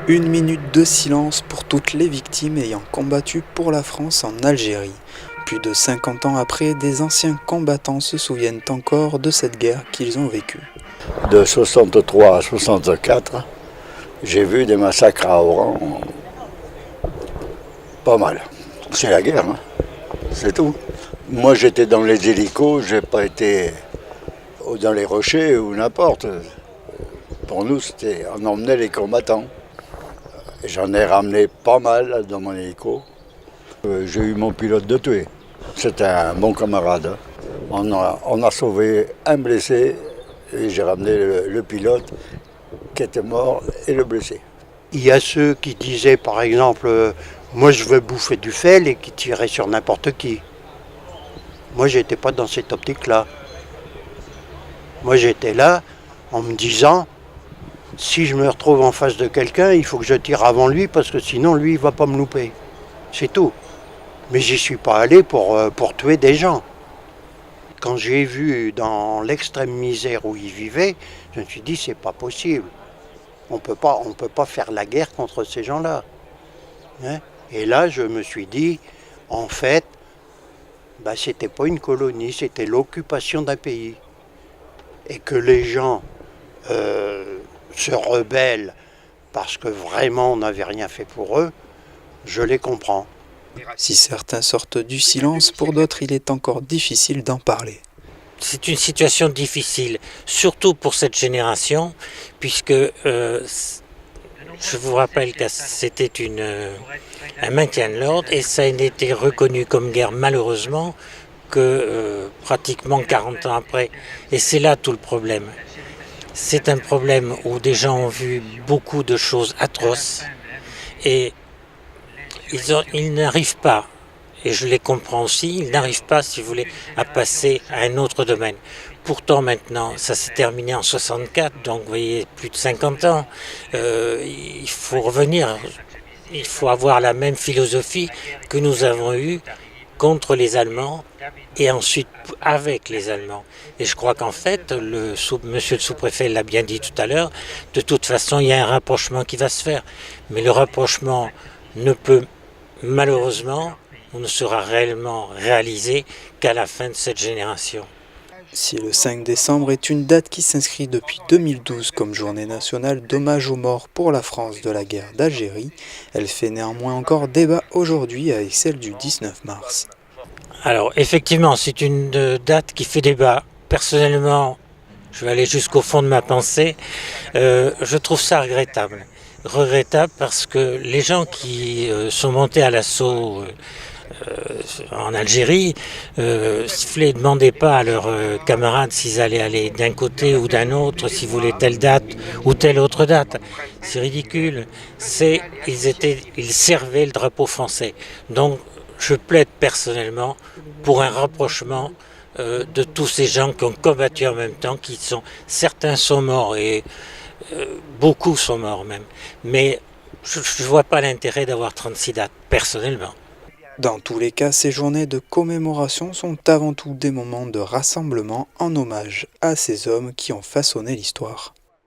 Une minute de silence pour toutes les victimes ayant combattu pour la France en Algérie. Plus de 50 ans après, des anciens combattants se souviennent encore de cette guerre qu'ils ont vécue. De 63 à 64, j'ai vu des massacres à Oran. Pas mal. C'est la guerre, hein. C'est tout. Moi j'étais dans les hélicos, j'ai pas été dans les rochers ou n'importe. Pour nous, on emmenait les combattants. Et j'en ai ramené pas mal dans mon hélico. J'ai eu mon pilote de tuer. C'était un bon camarade, hein. On a sauvé un blessé et j'ai ramené le pilote qui était mort et le blessé. Il y a ceux qui disaient par exemple moi je veux bouffer du fel et qui tiraient sur n'importe qui. Moi j'étais pas dans cette optique-là. Moi j'étais là en me disant si je me retrouve en face de quelqu'un, il faut que je tire avant lui parce que sinon lui il va pas me louper. C'est tout. Mais j'y suis pas allé pour tuer des gens. Quand j'ai vu dans l'extrême misère où ils vivaient, je me suis dit c'est pas possible. On peut pas faire la guerre contre ces gens-là. Hein? Et là, je me suis dit, en fait, c'était pas une colonie, c'était l'occupation d'un pays. Et que les gens se rebellent parce que vraiment on n'avait rien fait pour eux, je les comprends. Si certains sortent du silence, pour d'autres il est encore difficile d'en parler. C'est une situation difficile, surtout pour cette génération, puisque je vous rappelle que c'était un maintien de l'ordre et ça n'a été reconnu comme guerre malheureusement que pratiquement 40 ans après. Et c'est là tout le problème. C'est un problème où des gens ont vu beaucoup de choses atroces et ils n'arrivent pas. Et je les comprends aussi, ils n'arrivent pas, si vous voulez, à passer à un autre domaine. Pourtant, maintenant, ça s'est terminé en 64, donc vous voyez, plus de 50 ans. Il faut revenir, il faut avoir la même philosophie que nous avons eue contre les Allemands et ensuite avec les Allemands. Et je crois qu'en fait, monsieur le sous-préfet l'a bien dit tout à l'heure, de toute façon, il y a un rapprochement qui va se faire. Mais le rapprochement ne peut, malheureusement, on ne sera réellement réalisé qu'à la fin de cette génération. Si le 5 décembre est une date qui s'inscrit depuis 2012 comme journée nationale d'hommage aux morts pour la France de la guerre d'Algérie, elle fait néanmoins encore débat aujourd'hui avec celle du 19 mars. Alors effectivement, c'est une date qui fait débat. Personnellement, je vais aller jusqu'au fond de ma pensée, je trouve ça regrettable. Regrettable parce que les gens qui sont montés à l'assaut en Algérie, s'il ne demandaient pas à leurs camarades s'ils allaient aller d'un côté ou d'un autre, s'ils voulaient telle date ou telle autre date. C'est ridicule. Ils servaient le drapeau français. Donc je plaide personnellement pour un rapprochement de tous ces gens qui ont combattu en même temps, certains sont morts et beaucoup sont morts même. Mais je ne vois pas l'intérêt d'avoir 36 dates, personnellement. Dans tous les cas, ces journées de commémoration sont avant tout des moments de rassemblement en hommage à ces hommes qui ont façonné l'histoire.